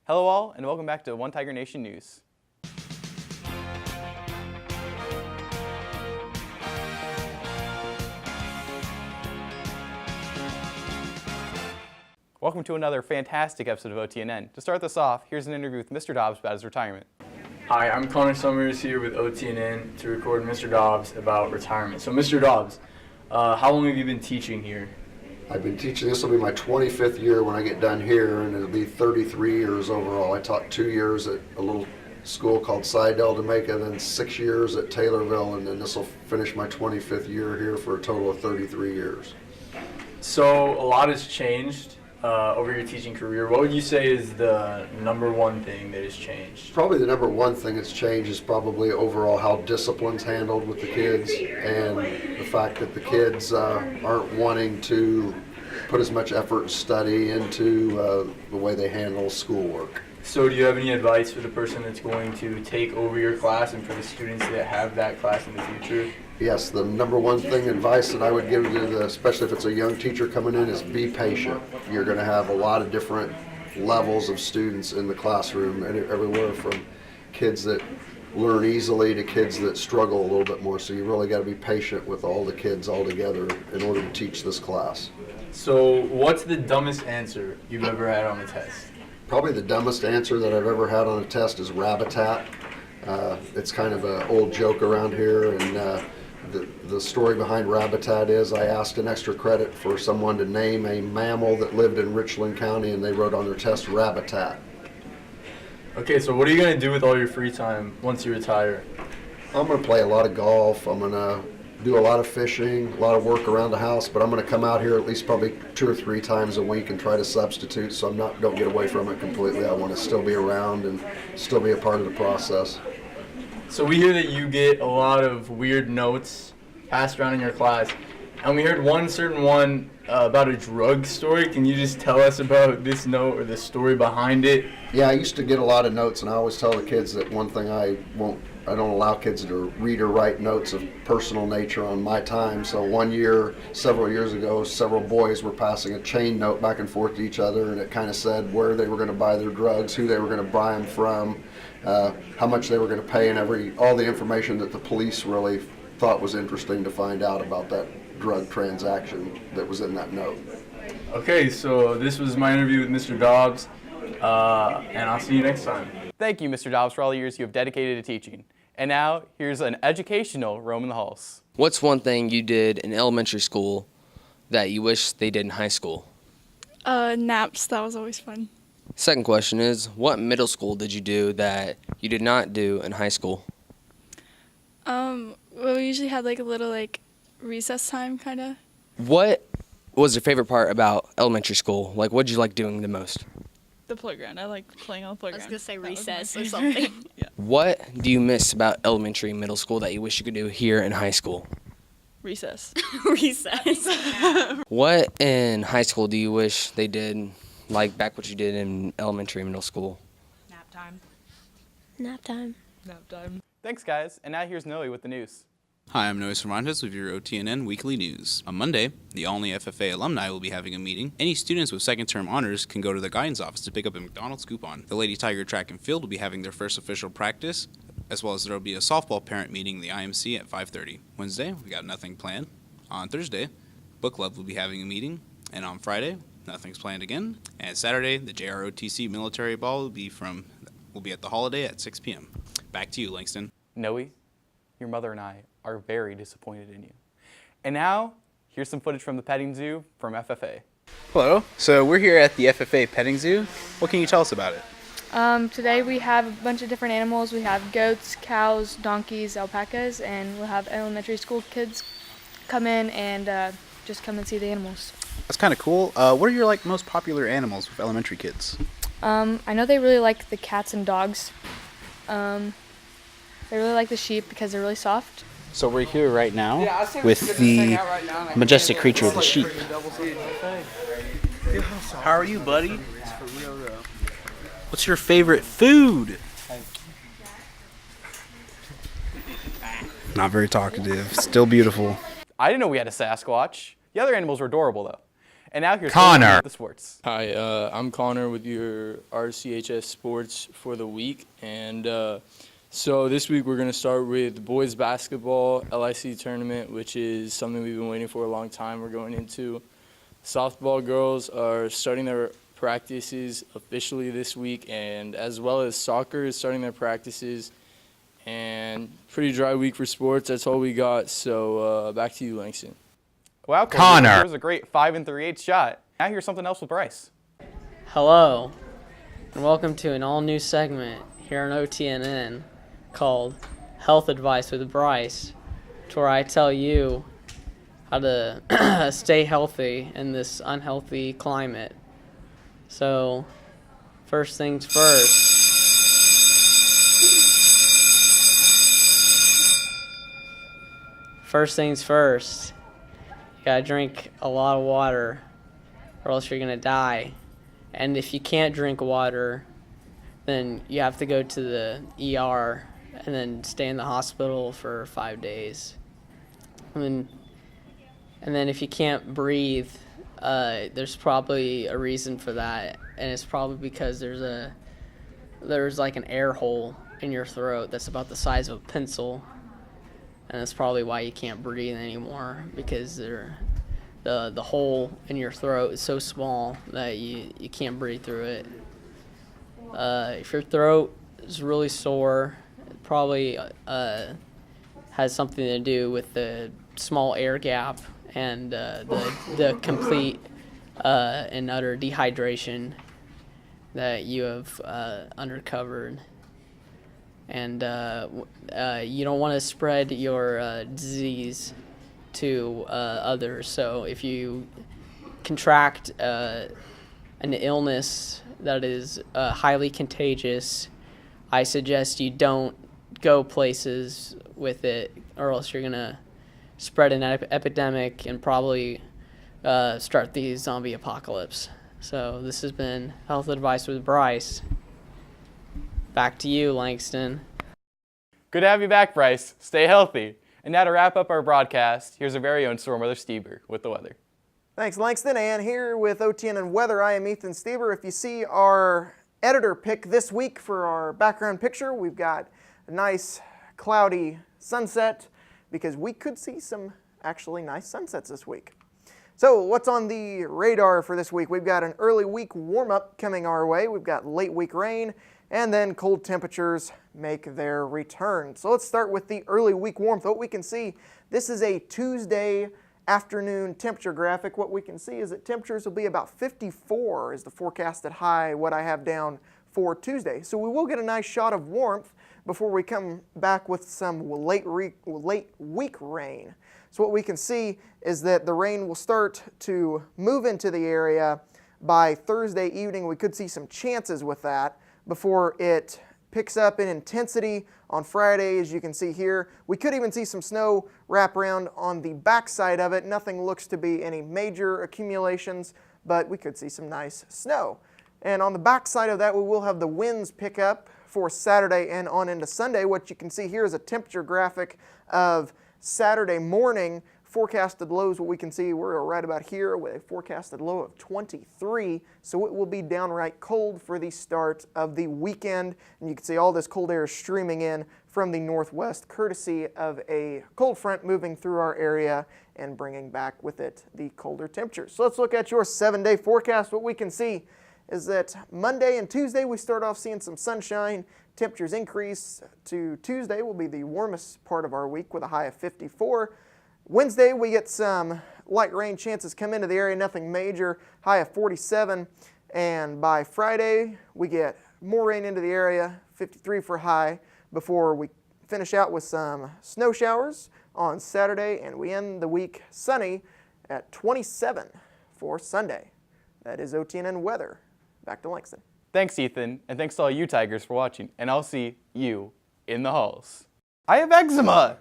Hello all, and welcome back to One Tiger Nation News. Welcome to another fantastic episode of OTNN. To start this off, here's an interview with Mr. Dobbs about his retirement. Hi, I'm Connor Summers here with OTNN to record Mr. Dobbs about retirement. So Mr. Dobbs, how long have you been teaching here? I've been teaching, this will be my 25th year when I get done here, and it'll be 33 years overall. I taught 2 years at a little school called Sidell, Jamaica, then 6 years at Taylorville, and then this will finish my 25th year here for a total of 33 years. So a lot has changed over your teaching career. What would you say is the number one thing that has changed? Probably the number one thing that's changed is probably overall how discipline's handled with the kids, and the fact that the kids aren't wanting to put as much effort and study into the way they handle schoolwork. So do you have any advice for the person that's going to take over your class and for the students that have that class in the future? Yes, the number one thing advice that I would give to especially if it's a young teacher coming in, is be patient. You're going to have a lot of different levels of students in the classroom, and everywhere from kids that learn easily to kids that struggle a little bit more. So you really got to be patient with all the kids all together in order to teach this class. So what's the dumbest answer you've ever had on a test? Probably the dumbest answer that I've ever had on a test is rabitat. It's kind of an old joke around here, and the story behind rabitat is I asked an extra credit for someone to name a mammal that lived in Richland County, and they wrote on their test rabitat. Okay, so what are you going to do with all your free time once you retire? I'm going to play a lot of golf. I'm going to do a lot of fishing, a lot of work around the house, but I'm going to come out here at least probably 2 or 3 times a week and try to substitute, so don't get away from it completely. I want to still be around and still be a part of the process. So we hear that you get a lot of weird notes passed around in your class, and we heard one certain one about a drug story. Can you just tell us about this note or the story behind it? Yeah, I used to get a lot of notes, and I always tell the kids that one thing I don't allow kids to read or write notes of personal nature on my time. So one year, several years ago, several boys were passing a chain note back and forth to each other, and it kind of said where they were going to buy their drugs, who they were going to buy them from, how much they were going to pay, and all the information that the police really thought was interesting to find out about that drug transaction that was in that note. Okay, so this was my interview with Mr. Dobbs, and I'll see you next time. Thank you, Mr. Dobbs, for all the years you have dedicated to teaching. And now, here's an educational roam in the halls. What's one thing you did in elementary school that you wish they did in high school? Naps. That was always fun. Second question is, what middle school did you do that you did not do in high school? Well, we usually had like a little recess time, kind of. What was your favorite part about elementary school? Like, what did you like doing the most? The playground. I like playing on the playground. I was gonna say That was recess my or favorite. something. Yeah. What do you miss about elementary and middle school that you wish you could do here in high school? Recess. Recess. What in high school do you wish they did, like back what you did in elementary and middle school? Nap time. Nap time. Nap time. Thanks, guys. And now here's Noe with the news. Hi, I'm Noe Cervantes with your OTNN Weekly News. On Monday, the Olney FFA alumni will be having a meeting. Any students with second-term honors can go to the guidance office to pick up a McDonald's coupon. The Lady Tiger Track and Field will be having their first official practice, as well as there will be a softball parent meeting in the IMC at 5:30. Wednesday, we got nothing planned. On Thursday, Book Club will be having a meeting. And on Friday, nothing's planned again. And Saturday, the JROTC Military Ball will be at the Holiday at 6 p.m. Back to you, Langston. Noe, your mother and I are very disappointed in you. And now, here's some footage from the petting zoo from FFA. Hello. So we're here at the FFA Petting Zoo. What can you tell us about it? Today we have a bunch of different animals. We have goats, cows, donkeys, alpacas, and we'll have elementary school kids come in and just come and see the animals. That's kind of cool. What are your most popular animals with elementary kids? I know they really like the cats and dogs. They really like the sheep because they're really soft. So we're here right now with the majestic creature, the sheep. How are you, buddy? What's your favorite food? Not very talkative. Still beautiful. I didn't know we had a Sasquatch. The other animals were adorable, though. And now here's Connor with the sports. Hi, I'm Connor with your RCHS sports for the week. And so this week we're going to start with boys basketball LIC tournament, which is something we've been waiting for a long time. We're going into softball. Girls are starting their practices officially this week, and as well as soccer is starting their practices. And pretty dry week for sports. That's all we got. So back to you, Langston. Wow, Connor. That was a great 5 3/8 shot. Now here's something else with Bryce. Hello, and welcome to an all-new segment here on OTNN called Health Advice with Bryce, to where I tell you how to stay healthy in this unhealthy climate. So, first things first. First things first. You gotta drink a lot of water, or else you're gonna die. And if you can't drink water, then you have to go to the ER and then stay in the hospital for 5 days. And then if you can't breathe, there's probably a reason for that, and it's probably because there's like an air hole in your throat that's about the size of a pencil, and that's probably why you can't breathe anymore, because the hole in your throat is so small that you can't breathe through it. If your throat is really sore, it probably has something to do with the small air gap and the complete and utter dehydration that you have uncovered. And you don't want to spread your disease to others. So if you contract an illness that is highly contagious, I suggest you don't go places with it, or else you're going to spread an epidemic and probably start the zombie apocalypse. So this has been Health Advice with Bryce. Back to you, Langston. Good to have you back, Bryce. Stay healthy. And now to wrap up our broadcast, here's our very own Storm Weather Stieber with the weather. Thanks, Langston. And here with OTNN Weather, I am Ethan Stieber. If you see our editor pick this week for our background picture, we've got a nice cloudy sunset, because we could see some actually nice sunsets this week. So what's on the radar for this week? We've got an early week warm-up coming our way. We've got late week rain, and then cold temperatures make their return. So let's start with the early week warmth. What we can see, this is a Tuesday afternoon temperature graphic. What we can see is that temperatures will be about 54 is the forecasted high, what I have down for Tuesday. So we will get a nice shot of warmth before we come back with some late week rain. So what we can see is that the rain will start to move into the area by Thursday evening. We could see some chances with that before it picks up in intensity on Friday, as you can see here. We could even see some snow wrap around on the backside of it. Nothing looks to be any major accumulations, but we could see some nice snow. And on the backside of that, we will have the winds pick up for Saturday and on into Sunday. What you can see here is a temperature graphic of Saturday morning. Forecasted lows, what we can see, we're right about here with a forecasted low of 23, so it will be downright cold for the start of the weekend. And you can see all this cold air streaming in from the northwest, courtesy of a cold front moving through our area and bringing back with it the colder temperatures. So let's look at your 7-day forecast. What we can see is that Monday and Tuesday we start off seeing some sunshine. Temperatures increase to Tuesday will be the warmest part of our week with a high of 54. Wednesday we get some light rain chances come into the area, nothing major, high of 47. And by Friday we get more rain into the area, 53 for high, before we finish out with some snow showers on Saturday, and we end the week sunny at 27 for Sunday. That is OTNN weather. Back to Langston. Thanks, Ethan, and thanks to all you Tigers for watching, and I'll see you in the halls. I have eczema!